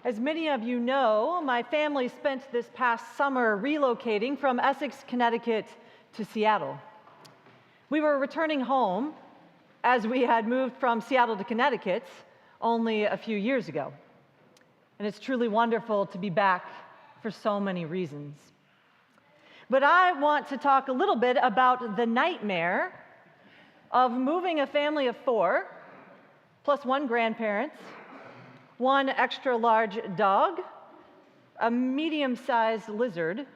As many of you know, my family spent this past summer relocating from Essex, Connecticut to Seattle. We were returning home as we had moved from Seattle to Connecticut only a few years ago. And it's truly wonderful to be back for so many reasons. But I want to talk a little bit about the nightmare of moving a family of 4, plus 1 grandparent, 1 extra large dog, a medium-sized lizard,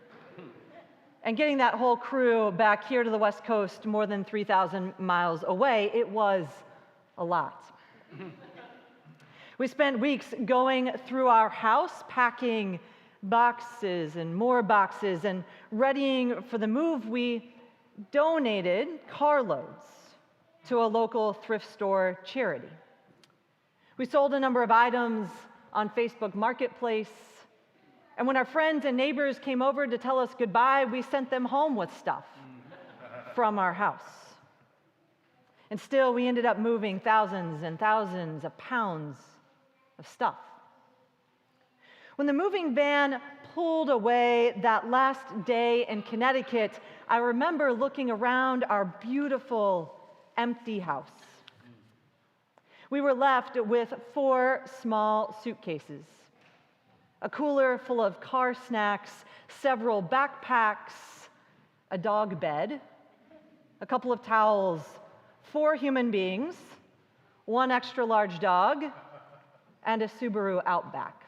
and getting that whole crew back here to the West Coast more than 3,000 miles away. It was a lot. We spent weeks going through our house, packing boxes and more boxes, and readying for the move. We donated carloads to a local thrift store charity. We sold a number of items on Facebook Marketplace, and when our friends and neighbors came over to tell us goodbye, we sent them home with stuff from our house. And still, we ended up moving thousands and thousands of pounds of stuff. When the moving van pulled away that last day in Connecticut, I remember looking around our beautiful, empty house. We were left with 4 small suitcases, a cooler full of car snacks, several backpacks, a dog bed, a couple of towels, 4 human beings, 1 extra large dog, and a Subaru Outback.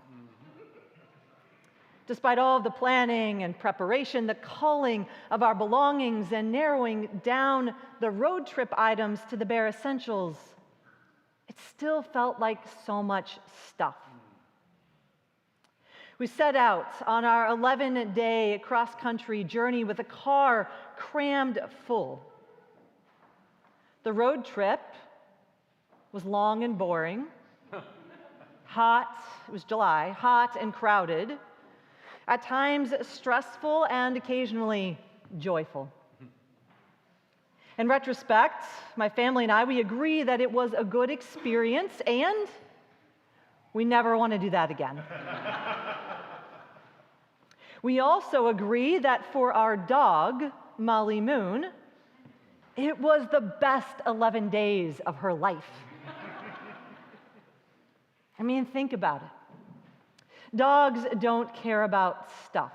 Despite all of the planning and preparation, the culling of our belongings and narrowing down the road trip items to the bare essentials, it still felt like so much stuff. We set out on our 11-day cross-country journey with a car crammed full. The road trip was long and boring, hot, it was July, hot and crowded, at times stressful and occasionally joyful. In retrospect, my family and I, we agree that it was a good experience, and we never want to do that again. We also agree that for our dog, Molly Moon, it was the best 11 days of her life. I mean, think about it. Dogs don't care about stuff.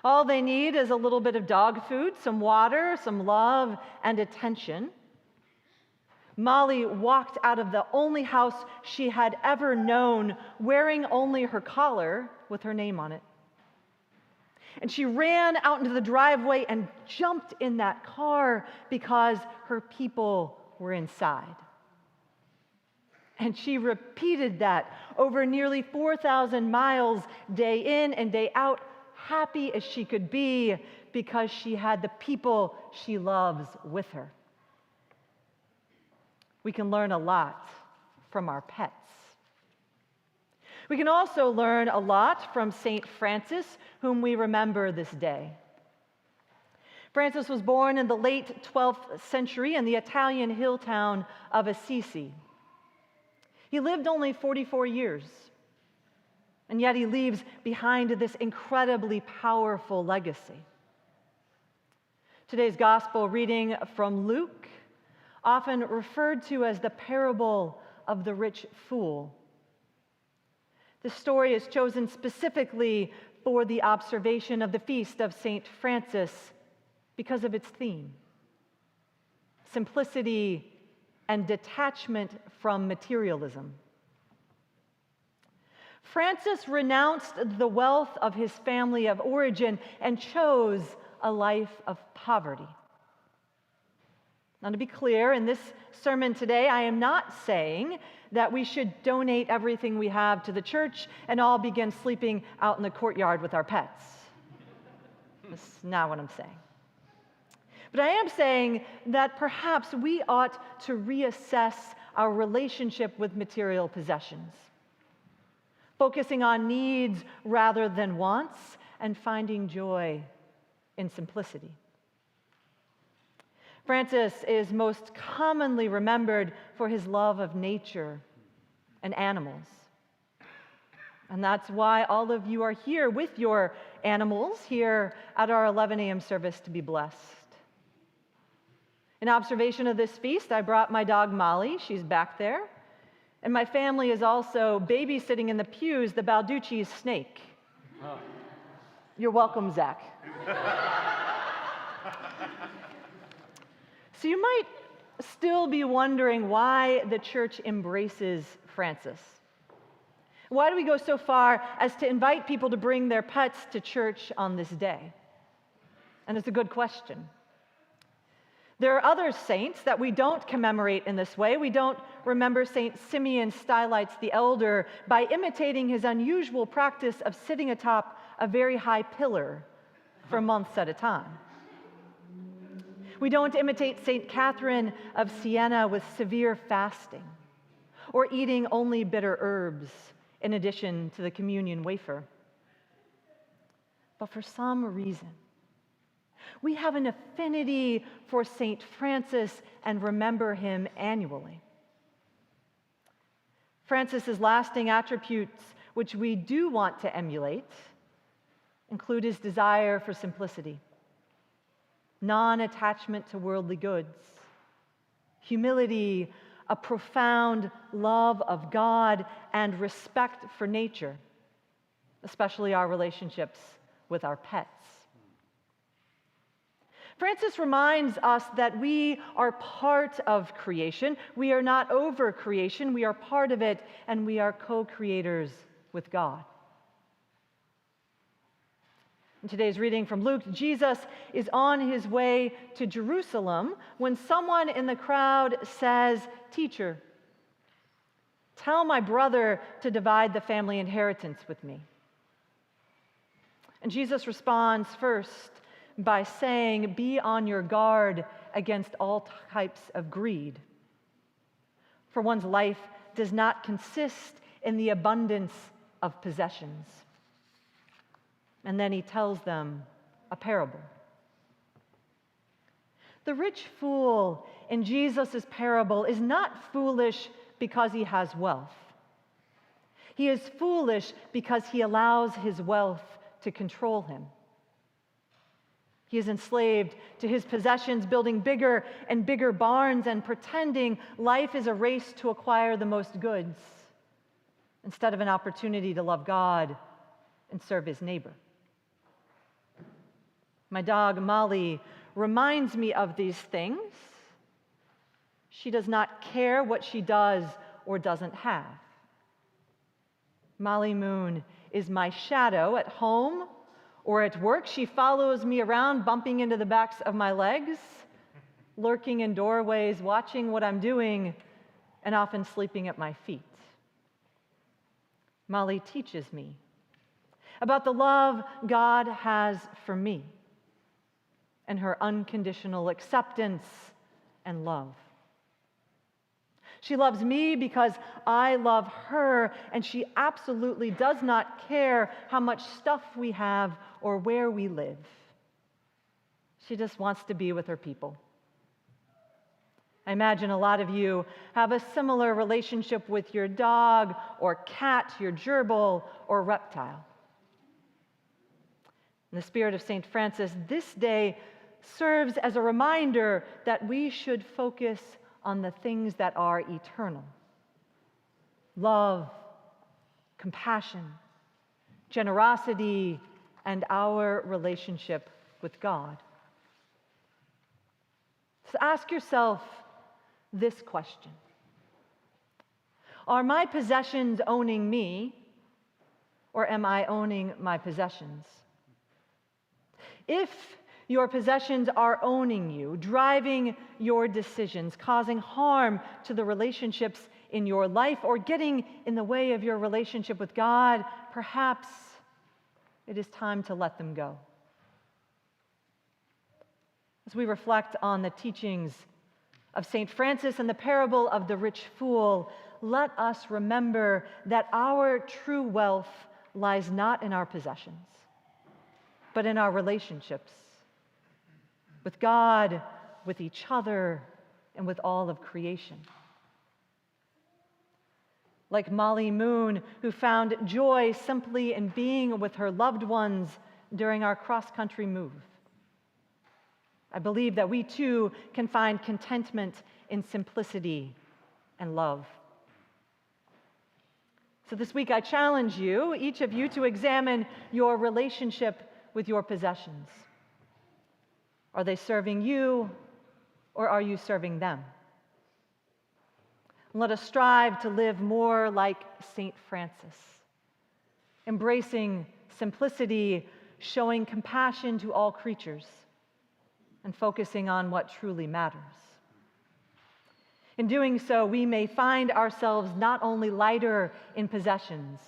All they need is a little bit of dog food, some water, some love, and attention. Molly walked out of the only house she had ever known wearing only her collar with her name on it. And she ran out into the driveway and jumped in that car because her people were inside. And she repeated that over nearly 4,000 miles, day in and day out, happy as she could be because she had the people she loves with her. We can learn a lot from our pets. We can also learn a lot from St. Francis, whom we remember this day. Francis was born in the late 12th century in the Italian hill town of Assisi. He lived only 44 years, and yet he leaves behind this incredibly powerful legacy. Today's gospel reading from Luke, often referred to as the parable of the rich fool. The story is chosen specifically for the observation of the feast of St. Francis because of its theme: simplicity and detachment from materialism. Francis renounced the wealth of his family of origin and chose a life of poverty. Now, to be clear, in this sermon today, I am not saying that we should donate everything we have to the church and all begin sleeping out in the courtyard with our pets. That's not what I'm saying. But I am saying that perhaps we ought to reassess our relationship with material possessions, focusing on needs rather than wants, and finding joy in simplicity. Francis is most commonly remembered for his love of nature and animals. And that's why all of you are here with your animals here at our 11 a.m. service to be blessed. In observation of this feast, I brought my dog Molly. She's back there. And my family is also babysitting in the pews the Balducci's snake. Oh. You're welcome, Zach. So you might still be wondering why the church embraces Francis. Why do we go so far as to invite people to bring their pets to church on this day? And it's a good question. There are other saints that we don't commemorate in this way. We don't remember St. Simeon Stylites the Elder by imitating his unusual practice of sitting atop a very high pillar for months at a time. We don't imitate St. Catherine of Siena with severe fasting or eating only bitter herbs in addition to the communion wafer. But for some reason, we have an affinity for St. Francis and remember him annually. Francis's lasting attributes, which we do want to emulate, include his desire for simplicity, non-attachment to worldly goods, humility, a profound love of God, and respect for nature, especially our relationships with our pets. Francis reminds us that we are part of creation. We are not over creation, we are part of it, and we are co-creators with God. In today's reading from Luke, Jesus is on his way to Jerusalem when someone in the crowd says, "Teacher, tell my brother to divide the family inheritance with me." And Jesus responds first by saying, "Be on your guard against all types of greed. For one's life does not consist in the abundance of possessions." And then he tells them a parable. The rich fool in Jesus' parable is not foolish because he has wealth. He is foolish because he allows his wealth to control him. He is enslaved to his possessions, building bigger and bigger barns and pretending life is a race to acquire the most goods instead of an opportunity to love God and serve his neighbor. My dog, Molly, reminds me of these things. She does not care what she does or doesn't have. Molly Moon is my shadow at home or at work. She follows me around, bumping into the backs of my legs, lurking in doorways, watching what I'm doing, and often sleeping at my feet. Molly teaches me about the love God has for me and her unconditional acceptance and love. She loves me because I love her, and she absolutely does not care how much stuff we have or where we live. She just wants to be with her people. I imagine a lot of you have a similar relationship with your dog or cat, your gerbil or reptile. In the spirit of St. Francis, this day serves as a reminder that we should focus on the things that are eternal: love, compassion, generosity, and our relationship with God. So ask yourself this question: are my possessions owning me, or am I owning my possessions? If your possessions are owning you, driving your decisions, causing harm to the relationships in your life, or getting in the way of your relationship with God, perhaps it is time to let them go. As we reflect on the teachings of St. Francis and the parable of the rich fool, let us remember that our true wealth lies not in our possessions, but in our relationships with God, with each other, and with all of creation. like Molly Moon, who found joy simply in being with her loved ones during our cross-country move. I believe that we too can find contentment in simplicity and love. So this week I challenge you, each of you, to examine your relationship with your possessions. Are they serving you, or are you serving them? Let us strive to live more like St. Francis, embracing simplicity, showing compassion to all creatures, and focusing on what truly matters. In doing so, we may find ourselves not only lighter in possessions,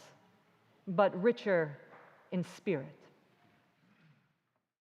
but richer in spirit.